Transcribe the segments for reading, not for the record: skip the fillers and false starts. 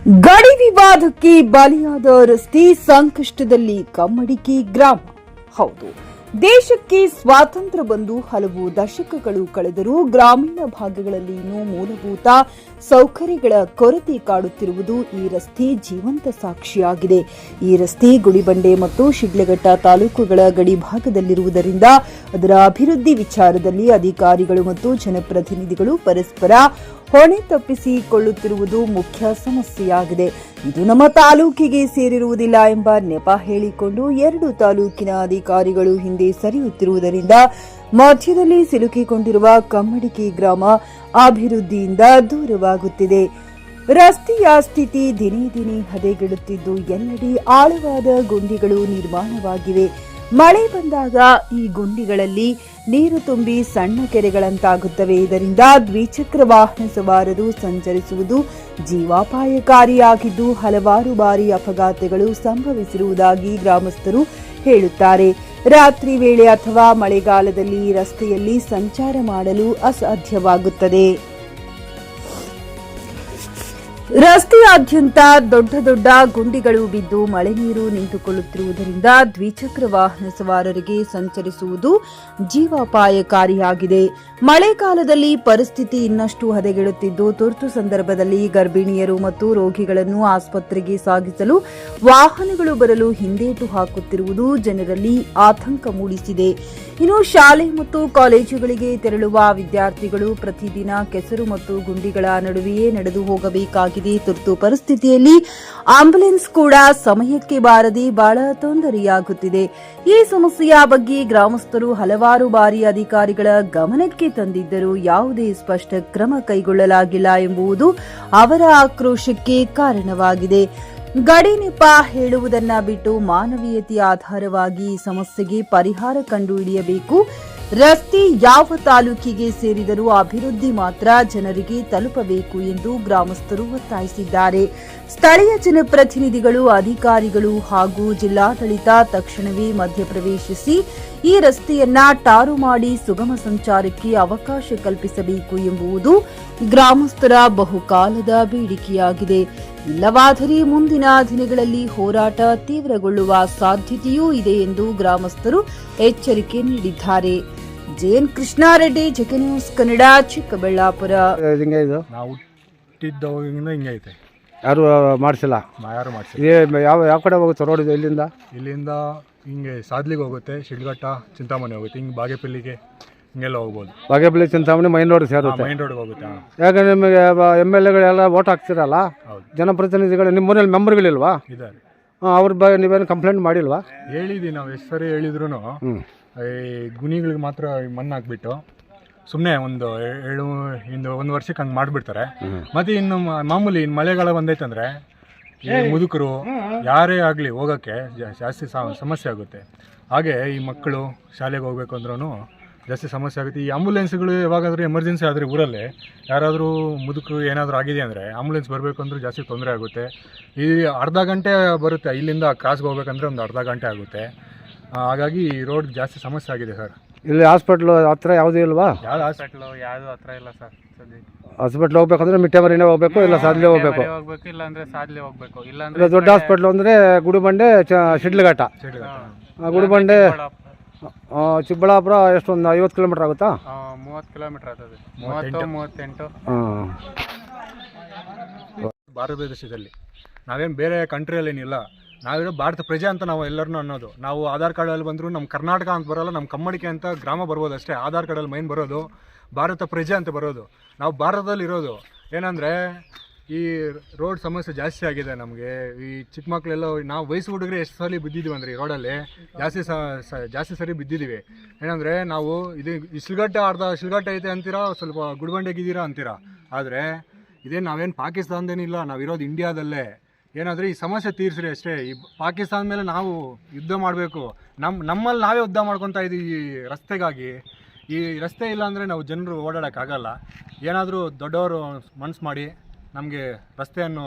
ಗಡಿ ವಿವಾದಕ್ಕೆ ಬಲಿಯಾದ ರಸ್ತೆ ಸಂಕಷ್ಟದಲ್ಲಿ ಕಮ್ಮಡಿಕೆ ಗ್ರಾಮ. ಹೌದು, ದೇಶಕ್ಕೆ ಸ್ವಾತಂತ್ರ್ಯ ಬಂದು ಹಲವು ದಶಕಗಳು ಕಳೆದರೂ ಗ್ರಾಮೀಣ ಭಾಗಗಳಲ್ಲಿ ಇನ್ನೂ ಮೂಲಭೂತ ಸೌಕರ್ಯಗಳ ಕೊರತೆ ಕಾಡುತ್ತಿರುವುದು ಈ ರಸ್ತೆ ಜೀವಂತ ಸಾಕ್ಷಿಯಾಗಿದೆ. ಈ ರಸ್ತೆ ಗುಡಿಬಂಡೆ ಮತ್ತು ಶಿಡ್ಲಘಟ್ಟ ತಾಲೂಕುಗಳ ಗಡಿ ಭಾಗದಲ್ಲಿರುವುದರಿಂದ ಅದರ ಅಭಿವೃದ್ಧಿ ವಿಚಾರದಲ್ಲಿ ಅಧಿಕಾರಿಗಳು ಮತ್ತು ಜನಪ್ರತಿನಿಧಿಗಳು ಪರಸ್ಪರ ಹೊಣೆ ತಪ್ಪಿಸಿಕೊಳ್ಳುತ್ತಿರುವುದು ಮುಖ್ಯ ಸಮಸ್ಯೆಯಾಗಿದೆ. ಇದು ನಮ್ಮ ತಾಲೂಕಿಗೆ ಸೇರಿರುವುದಿಲ್ಲ ಎಂಬ ನೆಪ ಹೇಳಿಕೊಂಡು ಎರಡು ತಾಲೂಕಿನ ಅಧಿಕಾರಿಗಳು ಹಿಂದೆ ಸರಿಯುತ್ತಿರುವುದರಿಂದ ಮಧ್ಯದಲ್ಲಿ ಸಿಲುಕಿಕೊಂಡಿರುವ ಕಮ್ಮಡಿಕೆ ಗ್ರಾಮ ಅಭಿವೃದ್ಧಿಯಿಂದ ದೂರವಾಗುತ್ತಿದೆ. ರಸ್ತೆಯ ಸ್ಥಿತಿ ದಿನೇ ದಿನೇ ಹದಗೆಡುತ್ತಿದ್ದು ಎಲ್ಲೆಡೆ ಆಳವಾದ ಗುಂಡಿಗಳು ನಿರ್ಮಾಣವಾಗಿವೆ. ಮಳೆ ಬಂದಾಗ ಈ ಗುಂಡಿಗಳಲ್ಲಿ ನೀರು ತುಂಬಿ ಸಣ್ಣ ಕೆರೆಗಳಂತಾಗುತ್ತವೆ. ಇದರಿಂದ ದ್ವಿಚಕ್ರ ವಾಹನ ಸವಾರರು ಸಂಚರಿಸುವುದು ಜೀವಾಪಾಯಕಾರಿಯಾಗಿದ್ದು ಹಲವಾರು ಬಾರಿ ಅಪಘಾತಗಳು ಸಂಭವಿಸಿರುವುದಾಗಿ ಗ್ರಾಮಸ್ಥರು ಹೇಳುತ್ತಾರೆ. ರಾತ್ರಿ ವೇಳೆ ಅಥವಾ ಮಳೆಗಾಲದಲ್ಲಿ ಈ ರಸ್ತೆಯಲ್ಲಿ ಸಂಚಾರ ಮಾಡಲು ಅಸಾಧ್ಯವಾಗುತ್ತದೆ. ರಸ್ತೆಯಾದ್ಯಂತ ದೊಡ್ಡ ದೊಡ್ಡ ಗುಂಡಿಗಳು ಬಿದ್ದು ಮಳೆ ನೀರು ನಿಂತುಕೊಳ್ಳುತ್ತಿರುವುದರಿಂದ ದ್ವಿಚಕ್ರ ವಾಹನ ಸವಾರರಿಗೆ ಸಂಚರಿಸುವುದು ಜೀವಾಪಾಯಕಾರಿಯಾಗಿದೆ. ಮಳೆಗಾಲದಲ್ಲಿ ಪರಿಸ್ಥಿತಿ ಇನ್ನಷ್ಟು ಹದಗೆಡುತ್ತಿದ್ದು ತುರ್ತು ಸಂದರ್ಭದಲ್ಲಿ ಗರ್ಭಿಣಿಯರು ಮತ್ತು ರೋಗಿಗಳನ್ನು ಆಸ್ಪತ್ರೆಗೆ ಸಾಗಿಸಲು ವಾಹನಗಳು ಬರಲು ಹಿಂದೇಟು ಹಾಕುತ್ತಿರುವುದು ಜನರಲ್ಲಿ ಆತಂಕ ಮೂಡಿಸಿದೆ. ಇನ್ನು ಶಾಲೆ ಮತ್ತು ಕಾಲೇಜುಗಳಿಗೆ ತೆರಳುವ ವಿದ್ಯಾರ್ಥಿಗಳು ಪ್ರತಿದಿನ ಕೆಸರು ಮತ್ತು ಗುಂಡಿಗಳ ನಡುವೆಯೇ ನಡೆದು ಹೋಗಬೇಕಾಗಿದೆ. ತುರ್ತು ಪರಿಸ್ಥಿತಿಯಲ್ಲಿ ಆಂಬ್ಯುಲೆನ್ಸ್ ಕೂಡ ಸಮಯಕ್ಕೆ ಬಾರದೆ ಬಹಳ ತೊಂದರೆಯಾಗುತ್ತಿದೆ. ಈ ಸಮಸ್ಯೆಯ ಬಗ್ಗೆ ಗ್ರಾಮಸ್ಥರು ಹಲವಾರು ಬಾರಿ ಅಧಿಕಾರಿಗಳ ಗಮನಕ್ಕೆ ತಂದಿದ್ದರೂ ಯಾವುದೇ ಸ್ಪಷ್ಟ ಕ್ರಮ ಕೈಗೊಳ್ಳಲಾಗಿಲ್ಲ ಎಂಬುದು ಅವರ ಆಕ್ರೋಶಕ್ಕೆ ಕಾರಣವಾಗಿದೆ. ಗಡಿ ನೆಪ ಹೇಳುವುದನ್ನ ಬಿಟ್ಟು ಮಾನವೀಯತೆಯ ಆಧಾರವಾಗಿ ಈ ಸಮಸ್ಯೆಗೆ ಪರಿಹಾರ ಕಂಡುಹಿಡಿಯಬೇಕು. ರಸ್ತೆ ಯಾವ ತಾಲೂಕಿಗೆ ಸೇರಿದರೂ ಅಭಿವೃದ್ಧಿ ಮಾತ್ರ ಜನರಿಗೆ ತಲುಪಬೇಕು ಎಂದು ಗ್ರಾಮಸ್ಥರು ಒತ್ತಾಯಿಸಿದ್ದಾರೆ. ಸ್ಥಳೀಯ ಜನಪ್ರತಿನಿಧಿಗಳು, ಅಧಿಕಾರಿಗಳು ಹಾಗೂ ಜಿಲ್ಲಾಡಳಿತ ತಕ್ಷಣವೇ ಮಧ್ಯಪ್ರವೇಶಿಸಿ ಈ ರಸ್ತೆಯನ್ನ ಟಾರು ಮಾಡಿ ಸುಗಮ ಸಂಚಾರಕ್ಕೆ ಅವಕಾಶ ಕಲ್ಪಿಸಬೇಕು ಎಂಬುದು ಗ್ರಾಮಸ್ಥರ ಬಹುಕಾಲದ ಬೇಡಿಕೆಯಾಗಿದೆ. ಇಲ್ಲವಾದರೆ ಮುಂದಿನ ದಿನಗಳಲ್ಲಿ ಹೋರಾಟ ತೀವ್ರಗೊಳ್ಳುವ ಸಾಧ್ಯತೆಯೂ ಇದೆ ಎಂದು ಗ್ರಾಮಸ್ಥರು ಎಚ್ಚರಿಕೆ ನೀಡಿದ್ದಾರೆ. JN Krishnareddy, JK news Kannada, Chikkaballapur. ನಾವು ಹುಟ್ಟಿದ್ದವಾಗಿಂದ ಹಿಂಗೆ ಐತೆ. ಯಾರು ಮಾಡಿಸಿಲ್ಲ? ಯಾರು ಮಾಡಿಸಿಲ್ಲ. ಯಾವ ಕಡೆ ಹೋಗುತ್ತೆ ರೋಡ್? ಇಲ್ಲಿಂದ ಹಿಂಗೆ ಸಾದ್ಲಿಗೆ ಹೋಗುತ್ತೆ, ಶಿಡ್ಲಘಟ್ಟ, ಚಿಂತಾಮಣಿ ಹೋಗುತ್ತೆ, ಹಿಂಗೆ ಬಾಗೇಪಲ್ಲಿಗೆ ಹಿಂಗೆಲ್ಲ ಹೋಗ್ಬೋದು. ಬಾಗೇಪಲ್ಲಿ, ಚಿಂತಾಮಣಿ ಮೈನ್ ರೋಡ್ ಸೇರುತ್ತೆ. ಮೈನ್ ರೋಡ್ಗೆ ಹೋಗುತ್ತೆ. ಯಾಕೆ ನಿಮಗೆ MLA ವೋಟ್ ಹಾಕ್ತಿರಲ್ಲ, ಜನಪ್ರತಿನಿಧಿಗಳು ನಿಮ್ಮ ಮನೇಲಿ ಮೆಂಬರ್ಗಳಿಲ್ವಾ? ಇದ್ದಾರೆ. ಅವ್ರ ಬಗ್ಗೆ ನೀವೇನು ಕಂಪ್ಲೇಂಟ್ ಮಾಡಿಲ್ವಾ? ಹೇಳಿದ್ವಿ ನಾವು, ಎಷ್ಟು ಸರಿ ಹೇಳಿದ್ರು ಈ ಗುಣಿಗಳಿಗೆ ಮಾತ್ರ ಮಣ್ಣು ಹಾಕ್ಬಿಟ್ಟು ಸುಮ್ಮನೆ ಒಂದು ವರ್ಷಕ್ಕೆ ಹಂಗೆ ಮಾಡಿಬಿಡ್ತಾರೆ. ಮತ್ತು ಇನ್ನು ಮಾಮೂಲಿ ಇನ್ನು ಮಳೆಗಾಲ ಬಂದೈತಂದರೆ ಈ ಮುದುಕರು ಯಾರೇ ಆಗಲಿ ಹೋಗೋಕ್ಕೆ ಜಾಸ್ತಿ ಸಮಸ್ಯೆ ಆಗುತ್ತೆ. ಹಾಗೆ ಈ ಮಕ್ಕಳು ಶಾಲೆಗೆ ಹೋಗ್ಬೇಕು ಅಂದ್ರೂ ಜಾಸ್ತಿ ಸಮಸ್ಯೆ ಆಗುತ್ತೆ. ಈ ಆಂಬುಲೆನ್ಸ್ಗಳು ಯಾವಾಗಾದರೂ ಎಮರ್ಜೆನ್ಸಿ ಆದರೆ ಊರಲ್ಲಿ ಯಾರಾದರೂ ಮುದುಕರು ಏನಾದರೂ ಆಗಿದೆ ಅಂದರೆ ಆಂಬುಲೆನ್ಸ್ ಬರಬೇಕು ಅಂದ್ರೆ ಜಾಸ್ತಿ ತೊಂದರೆ ಆಗುತ್ತೆ. ಈ ಅರ್ಧ ಗಂಟೆ ಬರುತ್ತೆ, ಇಲ್ಲಿಂದ ಕ್ರಾಸ್ಗೆ ಹೋಗ್ಬೇಕಂದ್ರೆ ಒಂದು ಅರ್ಧ ಗಂಟೆ ಆಗುತ್ತೆ. ಹಾಗಾಗಿ ಈ ರೋಡ್ ಜಾಸ್ತಿ ಸಮಸ್ಯೆ ಆಗಿದೆ ಸರ್. ಇಲ್ಲಿ ಹಾಸ್ಪಿಟ್ಲು ಹತ್ರ ಯಾವುದೂ ಇಲ್ವಾ? ಯಾವ್ದು ಹಾಸ್ಪಿಟ್ಲು ಯಾವುದು ಹತ್ರ ಇಲ್ಲ ಸರ್. ಹಾಸ್ಪಿಟ್ಲ್ ಹೋಗ್ಬೇಕಂದ್ರೆ ಮಿಟ್ಟೆಮರಿನೇ ಹೋಗ್ಬೇಕು, ಇಲ್ಲ ಸಾದ್ಲಿ ಹೋಗ್ಬೇಕು, ಇಲ್ಲಾಂದ್ರೆ ಸಾದ್ಲಿ ಹೋಗ್ಬೇಕು. ಇಲ್ಲ ದೊಡ್ಡ ಹಾಸ್ಪಿಟ್ಲು ಅಂದರೆ ಗುಡಿಬಂಡೆ, ಶಿಡ್ಲಘಟ್ಟ. ಗುಡಿಬಂಡೆ, ಚಿಕ್ಕಬಳ್ಳಾಪುರ ಎಷ್ಟೊಂದು 50 ಕಿಲೋಮೀಟರ್ ಆಗುತ್ತಾ? 30 ಕಿಲೋಮೀಟರ್ ಆಗ್ತದೆ. 38. ಭಾರತ ದೇಶದಲ್ಲಿ ನಾವೇನು ಬೇರೆ ಕಂಟ್ರಿಯಲ್ಲೇನಿಲ್ಲ, ನಾವಿರೋ ಭಾರತ ಪ್ರಜೆ ಅಂತ ನಾವು ಎಲ್ಲರನ್ನೂ ಅನ್ನೋದು. ನಾವು ಆಧಾರ್ ಕಾರ್ಡಲ್ಲಿ ಬಂದರೂ ನಮ್ಮ ಕರ್ನಾಟಕ ಅಂತ ಬರೋಲ್ಲ, ನಮ್ಮ ಕಮ್ಮಡಿಕೆ ಅಂತ ಗ್ರಾಮ ಬರ್ಬೋದು ಅಷ್ಟೇ. ಆಧಾರ್ ಕಾರ್ಡಲ್ಲಿ ಮೈನ್ ಬರೋದು ಭಾರತ ಪ್ರಜೆ ಅಂತ ಬರೋದು. ನಾವು ಭಾರತದಲ್ಲಿ ಇರೋದು. ಏನಂದರೆ ಈ ರೋಡ್ ಸಮಸ್ಯೆ ಜಾಸ್ತಿ ಆಗಿದೆ ನಮಗೆ. ಈ ಚಿಕ್ಕ ಮಕ್ಕಳೆಲ್ಲ, ನಾವು ವಯಸ್ಸು ಹುಡುಗರೆ ಎಷ್ಟು ಸಲ ಬಿದ್ದಿದ್ದೀವಿ ಅಂದರೆ ಈ ರೋಡಲ್ಲಿ ಜಾಸ್ತಿ ಸರಿ ಬಿದ್ದಿದ್ದೀವಿ. ಏನಂದರೆ ನಾವು ಇದು ಶಿಲ್ಘಟ್ಟ ಐತೆ ಅಂತೀರಾ, ಸ್ವಲ್ಪ ಗುಡಿಬಂಡೆಗಿದ್ದೀರಾ ಅಂತೀರಾ. ಆದರೆ ಇದೇನು ನಾವೇನು ಪಾಕಿಸ್ತಾನದೇನಿಲ್ಲ, ನಾವಿರೋದು ಇಂಡಿಯಾದಲ್ಲೇ. ಏನಾದರೆ ಈ ಸಮಸ್ಯೆ ತೀರಿಸ್ರಿ ಅಷ್ಟೇ. ಈ ಪಾಕಿಸ್ತಾನ ಮೇಲೆ ನಾವು ಯುದ್ಧ ಮಾಡಬೇಕು, ನಮ್ಮಲ್ಲಿ ನಾವೇ ಯುದ್ಧ ಮಾಡ್ಕೊತಾ ಇದ್ದೀವಿ ಈ ರಸ್ತೆಗಾಗಿ. ಈ ರಸ್ತೆ ಇಲ್ಲ ಅಂದರೆ ನಾವು ಜನರು ಓಡಾಡೋಕ್ಕಾಗಲ್ಲ. ಏನಾದರೂ ದೊಡ್ಡವರು ಮನಸ್ಸು ಮಾಡಿ ನಮಗೆ ರಸ್ತೆಯನ್ನು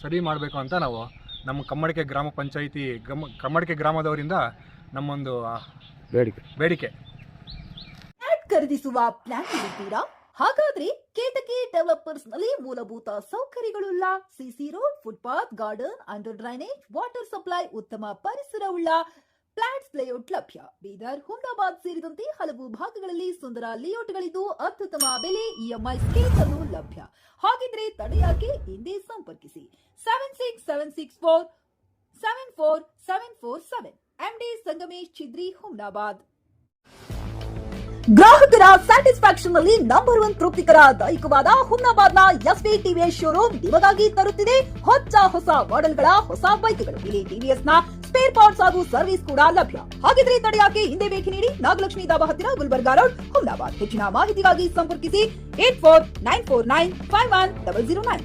ಸರಿ ಮಾಡಬೇಕು ಅಂತ ನಾವು ನಮ್ಮ ಕಮ್ಮಡಿಕೆ ಗ್ರಾಮ ಪಂಚಾಯಿತಿ ಕಮ್ಮಡಿಕೆ ಗ್ರಾಮದವರಿಂದ ನಮ್ಮೊಂದು ಬೇಡಿಕೆ. ಖರೀದಿಸುವ ಪ್ಲಾನ್ ಇರುತ್ತೀರಾ? ಹಾಗಾದ್ರೆ ಕೇತಕಿ ಡೆವಲಪರ್ಸ್ ನಲ್ಲಿ ಮೂಲಭೂತ ಸೌಕರ್ಯಗಳುಳ್ಳ CC road, footpath, garden, under drainage, water supply, ಉತ್ತಮ ಪರಿಸರವುಳ್ಳ ಫ್ಲಾಟ್ಸ್ ಲೇಔಟ್ ಲಭ್ಯ. ಬೀದರ್, ಹುಮ್ನಾಬಾದ್ ಸೇರಿದಂತೆ ಹಲವು ಭಾಗಗಳಲ್ಲಿ ಸುಂದರ ಲೇಔಟ್ಗಳಿದ್ದು ಅತ್ಯುತ್ತಮ ಬೆಲೆ, ಇಎಂಐ ಸ್ಕೀಮ್ ಅನ್ನು ಲಭ್ಯ. ಹಾಗಿದ್ರೆ ತಡೆಯಾಕೆ, ಹಿಂದೆ ಸಂಪರ್ಕಿಸಿ 7676474747 MD ಸಂಗಮೇಶ್ ಚಿದ್ರಿ, ಹುಮ್ನಾಬಾದ್. ಗ್ರಾಹಕರ ಸ್ಯಾಟಿಸ್ಫ್ಯಾಕ್ಷನ್ ನಲ್ಲಿ ನಂಬರ್ 1 ತೃಪ್ತಿಕರ ದಾಯಕವಾದ ಹುಮ್ನಾಬಾದ್ನ ಎಸ್ವಿ ಟಿವಿಎಸ್ ಶೋರೂಮ್ ನಿಮಗಾಗಿ ತರುತ್ತಿದೆ ಹೊಸ ಮಾಡೆಲ್ಗಳ ಹೊಸ ಬೈಕ್ಗಳು. ಇಲ್ಲಿ ಟಿವಿಎಸ್ ನ ಸ್ಪೇರ್ ಪಾರ್ಟ್ಸ್ ಹಾಗೂ ಸರ್ವಿಸ್ ಕೂಡ ಲಭ್ಯ. ಹಾಗಿದ್ರೆ ತಡೆಯಾಕೆ, ಹಿಂದೆ ಭೇಟಿ ನೀಡಿ. ನಾಗಲಕ್ಷ್ಮಿ ದಾಬಾ ಹತ್ತಿರ, ಗುಲ್ಬರ್ಗಾ ರೋಡ್, ಹುಮ್ನಾಬಾದ್. ಹೆಚ್ಚಿನ ಮಾಹಿತಿಗಾಗಿ ಸಂಪರ್ಕಿಸಿ 8494951009.